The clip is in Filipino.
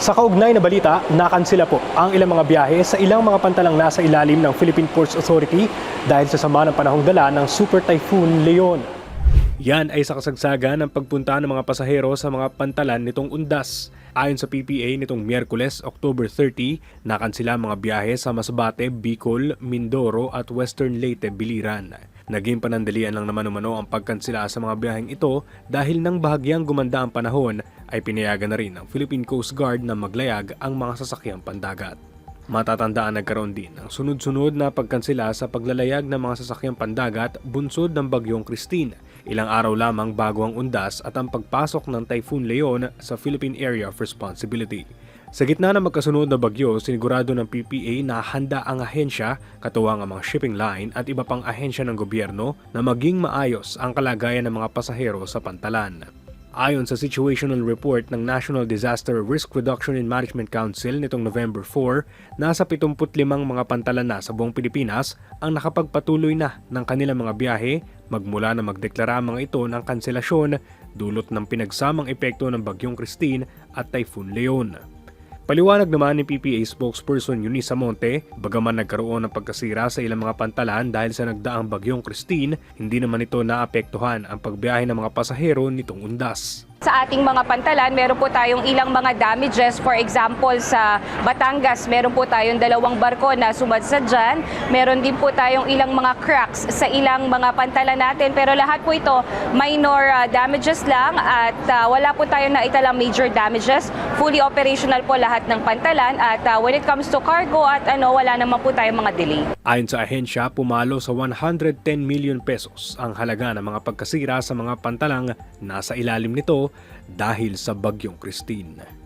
Sa kaugnay na balita, nakansela po ang ilang mga biyahe sa ilang mga pantalang nasa ilalim ng Philippine Ports Authority dahil sa sama ng panahong dala ng Super Typhoon Leon. Yan ay sa kasagsagan ng pagpunta ng mga pasahero sa mga pantalan nitong undas. Ayon sa PPA nitong Miyerkules, October 30, nakansela mga biyahe sa Masbate, Bicol, Mindoro at Western Leyte, Biliran. Naging panandalian lang naman umano ang pagkansela sa mga biyaheng ito dahil nang bahagyang gumanda ang panahon ay pinayagan na rin ng Philippine Coast Guard na maglayag ang mga sasakyang pandagat. Matatandaan nagkaroon din ng sunod-sunod na pagkansela sa paglalayag ng mga sasakyang pandagat bunsod ng bagyong Christine, ilang araw lamang bago ang undas at ang pagpasok ng Typhoon Leon sa Philippine Area of Responsibility. Sa gitna ng magkasunod na bagyo, sinigurado ng PPA na handa ang ahensya, katuwang ang mga shipping line at iba pang ahensya ng gobyerno na maging maayos ang kalagayan ng mga pasahero sa pantalan. Ayon sa Situational Report ng National Disaster Risk Reduction and Management Council nitong November 4, nasa 75 mga pantalan na sa buong Pilipinas ang nakapagpatuloy na ng kanilang mga biyahe magmula na magdeklara mga ito ng kanselasyon dulot ng pinagsamang epekto ng bagyong Christine at Typhoon Leon. Paliwanag naman ni PPA spokesperson Eunice Monte, bagaman nagkaroon ng pagkasira sa ilang mga pantalan dahil sa nagdaang bagyong Christine, hindi naman ito naapektuhan ang pagbiyahe ng mga pasahero nitong undas. Sa ating mga pantalan, meron po tayong ilang mga damages. For example, sa Batangas, meron po tayong 2 barko na sumadsad dyan. Meron din po tayong ilang mga cracks sa ilang mga pantalan natin. Pero lahat po ito, minor damages lang at wala po tayong naitalang major damages. Fully operational po lahat ng pantalan at when it comes to cargo at wala naman po tayong mga delay. Ayon sa ahensya, pumalo sa 110 million pesos ang halaga ng mga pagkasira sa mga pantalang nasa ilalim nito dahil sa bagyong Christine.